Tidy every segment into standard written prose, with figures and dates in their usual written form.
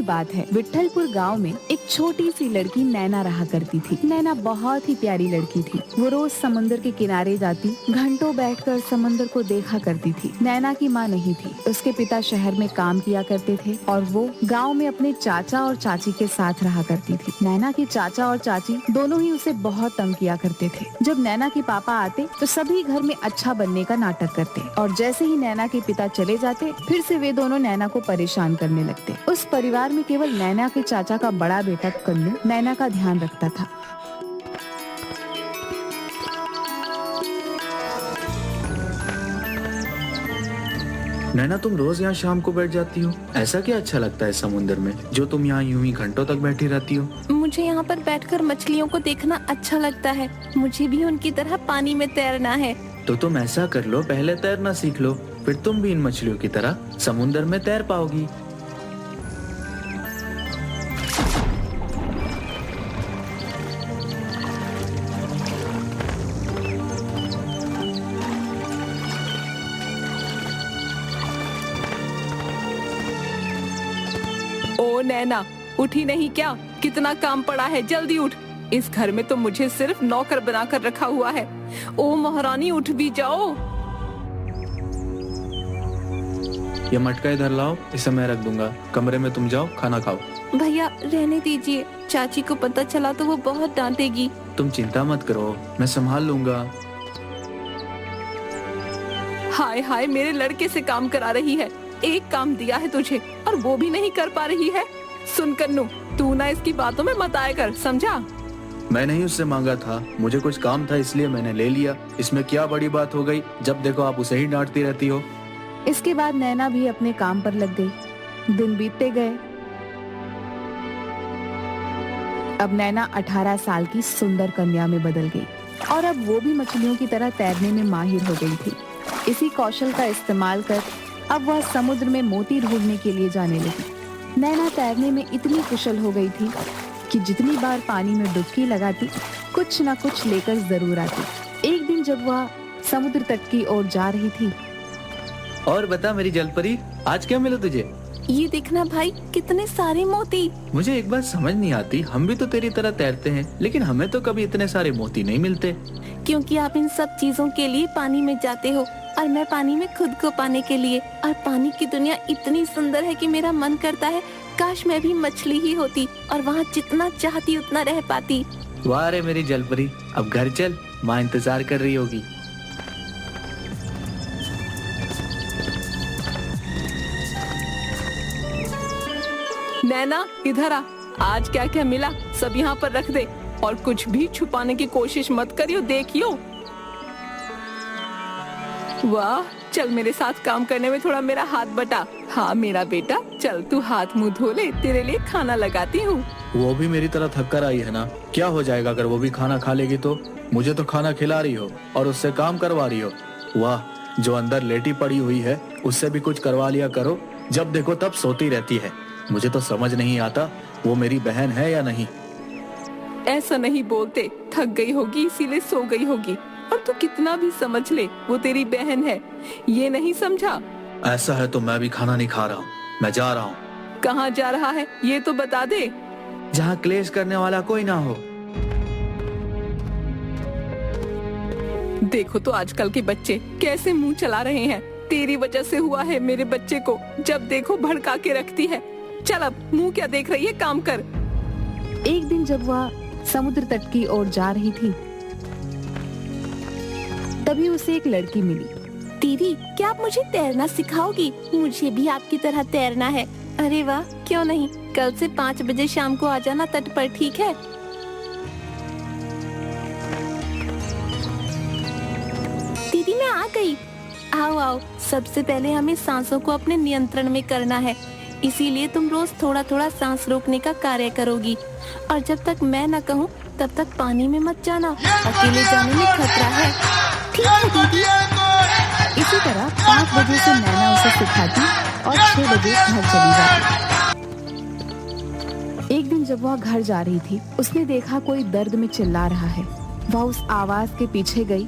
बात है। विट्ठलपुर गांव में एक छोटी सी लड़की नैना रहा करती थी। नैना बहुत ही प्यारी लड़की थी। वो रोज समुद्र के किनारे जाती, घंटों बैठकर समुद्र को देखा करती थी। नैना की माँ नहीं थी। उसके पिता शहर में काम किया करते थे और वो गाँव में अपने चाचा और चाची के साथ रहा करती थी। नैना के चाचा और चाची दोनों ही उसे बहुत तंग किया करते थे। जब नैना के पापा आते तो सभी घर में अच्छा बनने का नाटक करते और जैसे ही नैना के पिता चले जाते फिर से वे दोनों नैना को परेशान करने लगते। उस परिवार में केवल नैना के चाचा का बड़ा बेटा कन्नू नैना का ध्यान रखता था। नैना, तुम रोज यहाँ शाम को बैठ जाती हो, ऐसा क्या अच्छा लगता है समुद्र में जो तुम यहाँ यूं ही घंटों तक बैठी रहती हो? मुझे यहाँ पर बैठकर मछलियों को देखना अच्छा लगता है। मुझे भी उनकी तरह पानी में तैरना है। तो तुम ऐसा कर लो, पहले तैरना सीख लो, फिर तुम भी इन मछलियों की तरह समुद्र में तैर पाओगी। ओ नैना, उठी नहीं क्या? कितना काम पड़ा है, जल्दी उठ। इस घर में तो मुझे सिर्फ नौकर बनाकर रखा हुआ है। ओ महारानी, उठ भी जाओ। ये मटका इधर लाओ, इसे मैं रख दूंगा। कमरे में तुम जाओ, खाना खाओ। भैया रहने दीजिए, चाची को पता चला तो वो बहुत डांटेगी। तुम चिंता मत करो, मैं संभाल लूंगा। हाय हाय, मेरे लड़के से काम करा रही है। एक काम दिया है तुझे और वो भी नहीं कर पा रही है। सुन कन्नू, तू ना इसकी बातों में मत आया कर, समझा? मैंने ही उससे मांगा था, मुझे कुछ काम था इसलिए मैंने ले लिया। इसमें क्या बड़ी बात हो गई, जब देखो आप उसे ही डांटती रहती हो। इसके बाद नैना भी अपने काम पर लग गई। दिन बीतते गए। अब नैना 18 साल की सुंदर कन्या में बदल गई और अब वो भी मछलियों की तरह तैरने में माहिर हो गई थी। इसी कौशल का इस्तेमाल कर अब वह समुद्र में मोती ढूंढने के लिए जाने लगी। नैना तैरने में इतनी कुशल हो गई थी कि जितनी बार पानी में डुबकी लगाती कुछ न कुछ लेकर जरूर आती। एक दिन जब वह समुद्र तट की ओर जा रही थी। और बता मेरी जलपरी, आज क्या मिला तुझे? ये देखना भाई, कितने सारे मोती। मुझे एक बात समझ नहीं आती, हम भी तो तेरी तरह तैरते हैं लेकिन हमें तो कभी इतने सारे मोती नहीं मिलते। क्योंकि आप इन सब चीजों के लिए पानी में जाते हो और मैं पानी में खुद को पाने के लिए। और पानी की दुनिया इतनी सुंदर है कि मेरा मन करता है काश मैं भी मछली ही होती और वहाँ जितना चाहती उतना रह पाती। वाह रे मेरी जलपरी, अब घर चल, माँ इंतजार कर रही होगी। नैना इधर आ, आज क्या क्या मिला सब यहाँ पर रख दे और कुछ भी छुपाने की कोशिश मत करियो, देखियो। वाह, चल मेरे साथ काम करने में थोड़ा मेरा हाथ बटा। हाँ मेरा बेटा, चल तू हाथ मुंह धो ले, तेरे लिए खाना लगाती हूँ। वो भी मेरी तरह थक कर आई है ना, क्या हो जाएगा अगर वो भी खाना खा लेगी तो? मुझे तो खाना खिला रही हो और उससे काम करवा रही हो। वाह, जो अंदर लेटी पड़ी हुई है उससे भी कुछ करवा लिया करो, जब देखो तब सोती रहती है। मुझे तो समझ नहीं आता वो मेरी बहन है या नहीं। ऐसा नहीं बोलते, थक गई होगी इसीलिए सो गई होगी। और तू कितना भी समझ ले, वो तेरी बहन है, ये नहीं समझा? ऐसा है तो मैं भी खाना नहीं खा रहा हूँ, मैं जा रहा हूँ। कहाँ जा रहा है ये तो बता दे। जहाँ क्लेश करने वाला कोई ना हो। देखो तो आजकल के बच्चे कैसे मुंह चला रहे हैं। तेरी वजह से हुआ है मेरे बच्चे को, जब देखो भड़का के रखती है। चल अब मुंह क्या देख रही है, काम कर। एक दिन जब वह समुद्र तट की ओर जा रही थी तभी उसे एक लड़की मिली। दीदी, क्या आप मुझे तैरना सिखाओगी? मुझे भी आपकी तरह तैरना है। अरे वाह, क्यों नहीं, कल से 5 बजे शाम को आ जाना तट पर, ठीक है? दीदी मैं आ गई। आओ आओ, सबसे पहले हमें सांसों को अपने नियंत्रण में करना है, इसीलिए तुम रोज थोड़ा थोड़ा सांस रोकने का कार्य करोगी। और जब तक मैं न कहूँ तब तक पानी में मत जाना, अकेले जाने में खतरा है। ठीक है दीदी। इसी तरह 5 बजे से नैना उसे सिखाती और 6 बजे घर चली जाती। एक दिन जब वह घर जा रही थी उसने देखा कोई दर्द में चिल्ला रहा है। वह उस आवाज के पीछे गई।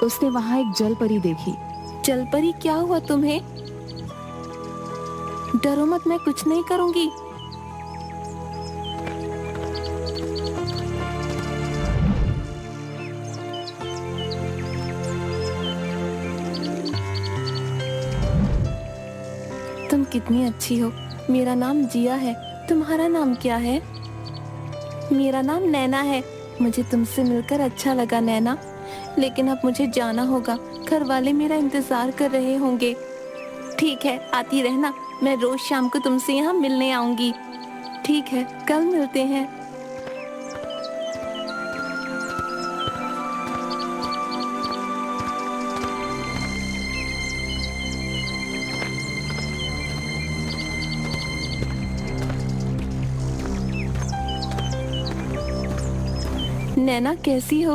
उसने वहाँ एक जलपरी देखी। जलपरी, क्या हुआ तुम्हें? डरो मत, मैं कुछ नहीं करूंगी। तुम कितनी अच्छी हो। मेरा नाम जिया है, तुम्हारा नाम क्या है? मेरा नाम नैना है। मुझे तुमसे मिलकर अच्छा लगा नैना, लेकिन अब मुझे जाना होगा। घर वाले मेरा इंतजार कर रहे होंगे। ठीक है, आती रहना, मैं रोज शाम को तुमसे यहाँ मिलने आऊंगी। ठीक है, कल मिलते हैं। नैना कैसी हो?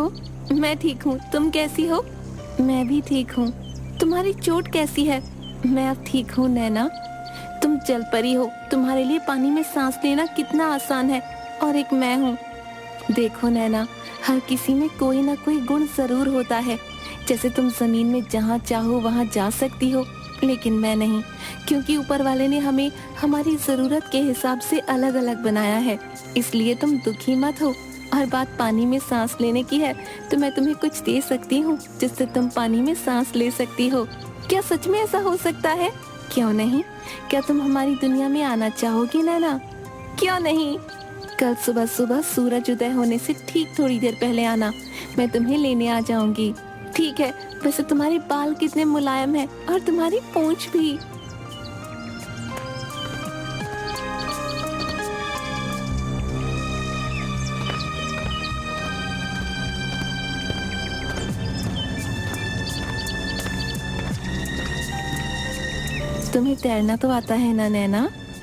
मैं ठीक हूँ, तुम कैसी हो? मैं भी ठीक हूँ। तुम्हारी चोट कैसी है? मैं अब ठीक हूँ नैना। तुम जल परी हो, तुम्हारे लिए पानी में सांस लेना कितना आसान है। और एक मैं हूँ। देखो नैना, हर किसी में कोई ना कोई गुण जरूर होता है। जैसे तुम जमीन में जहाँ चाहो वहाँ जा सकती हो, लेकिन मैं नहीं, क्योंकि ऊपर वाले ने हमें हमारी जरूरत के हिसाब से अलग अलग बनाया है। इसलिए तुम दुखी मत हो। और बात पानी में सांस लेने की है तो मैं तुम्हें कुछ दे सकती हूँ जिससे तुम पानी में सांस ले सकती हो। क्या सच में ऐसा हो सकता है? क्यों नहीं? क्या तुम हमारी दुनिया में आना चाहोगी नैना? क्यों नहीं? कल सुबह सुबह सूरज उदय होने से ठीक थोड़ी देर पहले आना, मैं तुम्हें लेने आ जाऊंगी। ठीक है। वैसे तुम्हारे बाल कितने मुलायम हैं और तुम्हारी पूंछ भी। तुम्हें तैरना तो आता है ना नैना?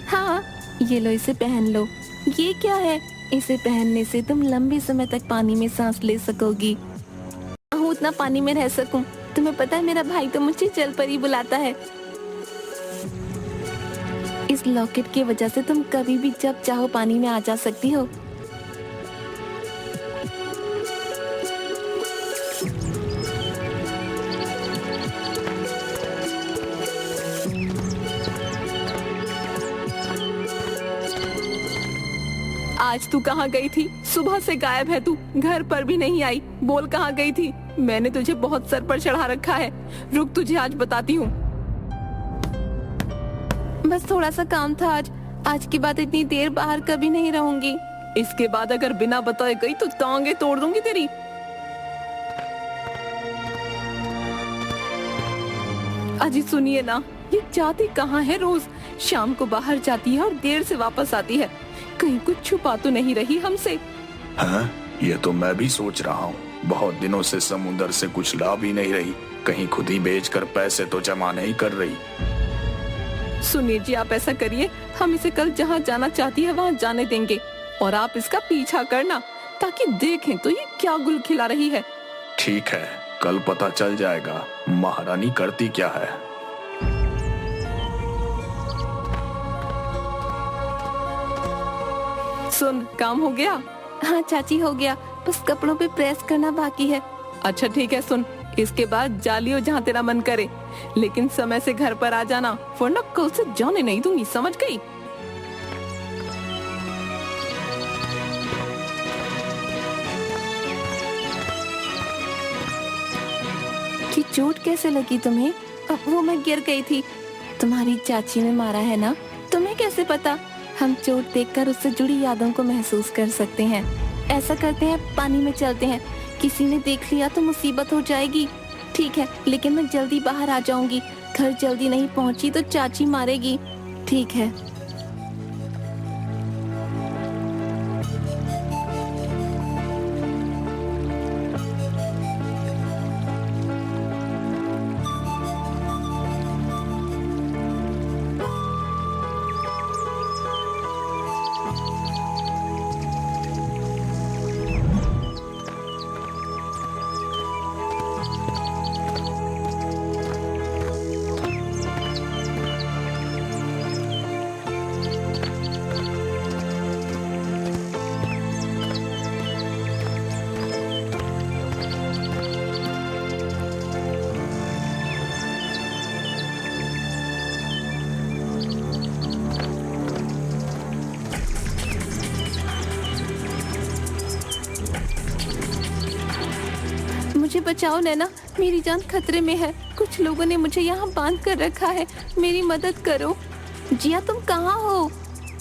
हाँ, ये लो, इसे पहन लो। ये क्या है? इसे पहनने से तुम लंबे समय तक पानी में सांस ले सकोगी। हूँ उतना पानी में रह सकूं। तुम्हें पता है मेरा भाई तो मुझे जल परी बुलाता है। इस लॉकेट की वजह से तुम कभी भी जब चाहो पानी में आ जा सकती हो। आज तू कहाँ गई थी? सुबह से गायब है तू, घर पर भी नहीं आई। बोल कहाँ गई थी? मैंने तुझे बहुत सर पर चढ़ा रखा है। रुक, तुझे आज बताती हूँ। बस थोड़ा सा काम था आज की बात इतनी देर बाहर कभी नहीं रहूंगी। इसके बाद अगर बिना बताए गई तो टांगे तोड़ दूंगी तेरी। अजी सुनिए ना, ये जाती कहाँ है? रोज शाम को बाहर जाती है और देर से वापस आती है। कहीं कुछ छुपा तो नहीं रही हमसे? हाँ, ये तो मैं भी सोच रहा हूँ। बहुत दिनों से समुंदर से कुछ ला भी नहीं रही, कहीं खुद ही बेचकर पैसे तो जमा नहीं कर रही। सुनिए जी, आप ऐसा करिए, हम इसे कल जहाँ जाना चाहती है वहाँ जाने देंगे और आप इसका पीछा करना ताकि देखें तो ये क्या गुल खिला रही है। ठीक है, कल पता चल जाएगा महारानी करती क्या है। सुन, काम हो गया? हाँ चाची, हो गया, बस कपड़ों पे प्रेस करना बाकी है। अच्छा ठीक है, सुन, इसके बाद जा लियो जहाँ तेरा मन करे, लेकिन समय से घर पर आ जाना, वरना कल से जाने नहीं दूंगी, समझ गई? कि चोट कैसे लगी तुम्हें? वो मैं गिर गई थी। तुम्हारी चाची ने मारा है ना? तुम्हें कैसे पता? हम चोट देखकर उससे जुड़ी यादों को महसूस कर सकते हैं। ऐसा करते हैं, पानी में चलते हैं। किसी ने देख लिया तो मुसीबत हो जाएगी। ठीक है, लेकिन मैं जल्दी बाहर आ जाऊंगी। घर जल्दी नहीं पहुंची तो चाची मारेगी। ठीक है। मुझे बचाओ नैना, मेरी जान खतरे में है। कुछ लोगों ने मुझे यहाँ बांध कर रखा है, मेरी मदद करो। जिया तुम कहाँ हो?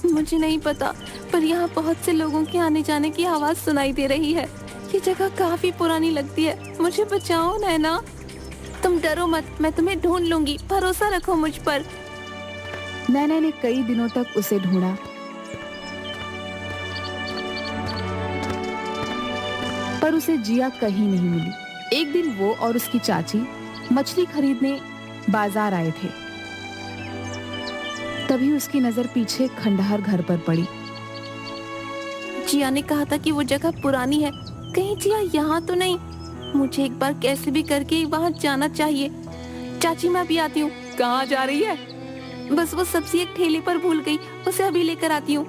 मुझे नहीं पता, पर यहाँ बहुत से लोगों के आने जाने की आवाज सुनाई दे रही है। ये जगह काफी पुरानी लगती है, मुझे बचाओ नैना। तुम डरो मत, मैं तुम्हें ढूंढ लूंगी, भरोसा रखो मुझ पर। नैना ने कई दिनों तक उसे ढूंढा, पर उसे जिया कहीं नहीं मिली। एक दिन वो और उसकी चाची मछली खरीदने बाजार आए थे। तभी उसकी नजर पीछे खंडहर घर पर पड़ी। जिया ने कहा था कि वो जगह पुरानी है, कहीं जिया यहाँ तो नहीं। मुझे एक बार कैसे भी करके वहाँ जाना चाहिए। चाची मैं भी आती हूँ। कहाँ जा रही है? बस वो सब्जी एक ठेले पर भूल गई, उसे अभी लेकर आती हूँ।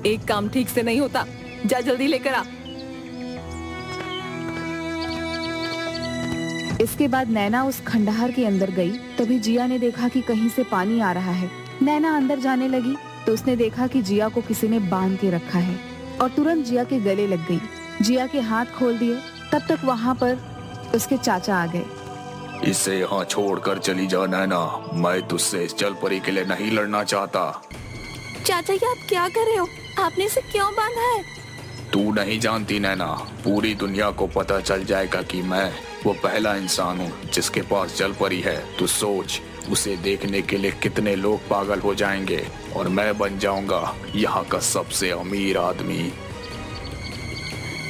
एक काम ठीक से नहीं होता, जा जल्दी लेकर आ। इसके बाद नैना उस खंडहर के अंदर गई। तभी जिया ने देखा कि कहीं से पानी आ रहा है। नैना अंदर जाने लगी तो उसने देखा कि जिया को किसी ने बांध के रखा है और तुरंत जिया के गले लग गई। जिया के हाथ खोल दिए। तब तक वहाँ पर उसके चाचा आ गए। इसे यहाँ छोड़कर चली जा नैना, मैं तुझसे इस जल परी के लिए नहीं लड़ना चाहता। चाचा ये आप क्या कर रहे हो? आपने इसे क्यों बांधा है? तू नहीं जानती नैना, पूरी दुनिया को पता चल जाएगा कि मैं वो पहला इंसान हूँ जिसके पास जल परी है। तू सोच, उसे देखने के लिए कितने लोग पागल हो जाएंगे और मैं बन जाऊंगा यहाँ का सबसे अमीर आदमी।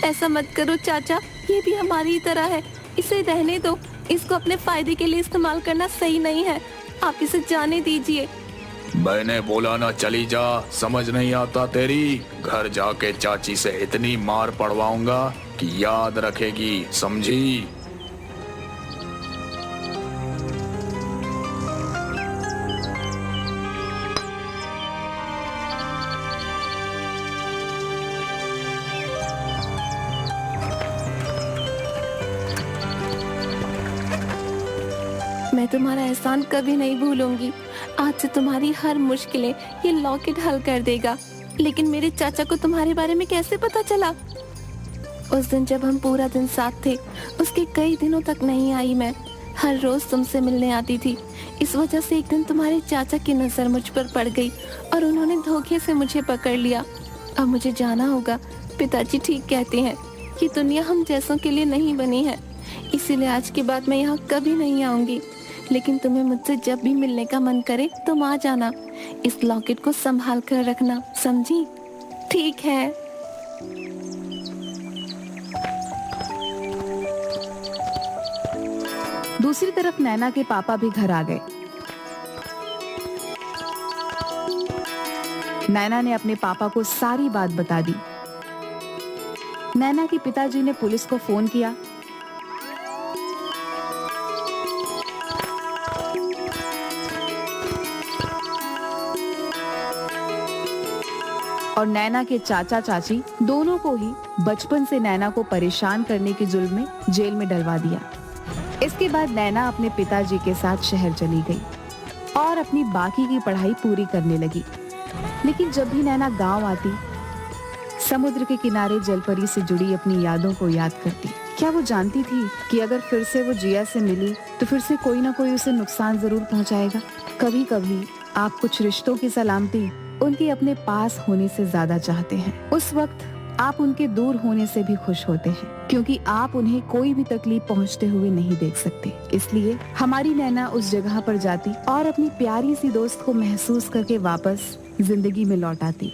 ऐसा मत करो चाचा, ये भी हमारी ही तरह है, इसे रहने दो। इसको अपने फायदे के लिए इस्तेमाल करना सही नहीं है, आप इसे जाने दीजिए। मैंने बोला ना चली जा, समझ नहीं आता तेरी। घर जाके चाची से इतनी मार पड़वाऊंगा कि याद रखेगी, समझी? मैं तुम्हारा एहसान कभी नहीं भूलूंगी। आज से तुम्हारी हर मुश्किलें ये लॉकेट हल कर देगा। लेकिन मेरे चाचा को तुम्हारे बारे में कैसे पता चला? उस दिन जब हम पूरा दिन साथ थे, उसके कई दिनों तक नहीं आई मैं। हर रोज तुमसे मिलने आती थी। इस वजह से एक दिन तुम्हारे चाचा की नजर मुझ पर पड़ गई और उन्होंने धोखे से मुझे पकड़ लिया। अब मुझे जाना होगा। पिताजी ठीक कहते हैं, ये दुनिया हम जैसों के लिए नहीं बनी है। इसीलिए आज के बाद मैं यहाँ कभी नहीं आऊंगी। लेकिन तुम्हें मुझसे जब भी मिलने का मन करे तुम आ जाना। इस लॉकेट को संभाल कर रखना, समझी? ठीक है। दूसरी तरफ नैना के पापा भी घर आ गए। नैना ने अपने पापा को सारी बात बता दी। नैना के पिताजी ने पुलिस को फोन किया। और नैना के चाचा चाची दोनों को ही बचपन से नैना को परेशान करने के जुल्म में जेल में डलवा दिया। इसके बाद नैना अपने पिताजी के साथ शहर चली गई और अपनी बाकी की पढ़ाई पूरी करने लगी। लेकिन जब भी नैना गांव आती, समुद्र के किनारे जलपरी से जुड़ी अपनी यादों को याद करती। क्या वो जानती थी कि अगर फिर से वो जिया से मिली तो फिर से कोई ना कोई उसे नुकसान जरूर पहुंचाएगा। कभी कभी आप कुछ रिश्तों की सलामती उनके अपने पास होने से ज्यादा चाहते हैं। उस वक्त आप उनके दूर होने से भी खुश होते हैं, क्योंकि आप उन्हें कोई भी तकलीफ पहुंचते हुए नहीं देख सकते। इसलिए हमारी नैना उस जगह पर जाती और अपनी प्यारी सी दोस्त को महसूस करके वापस जिंदगी में लौट आती।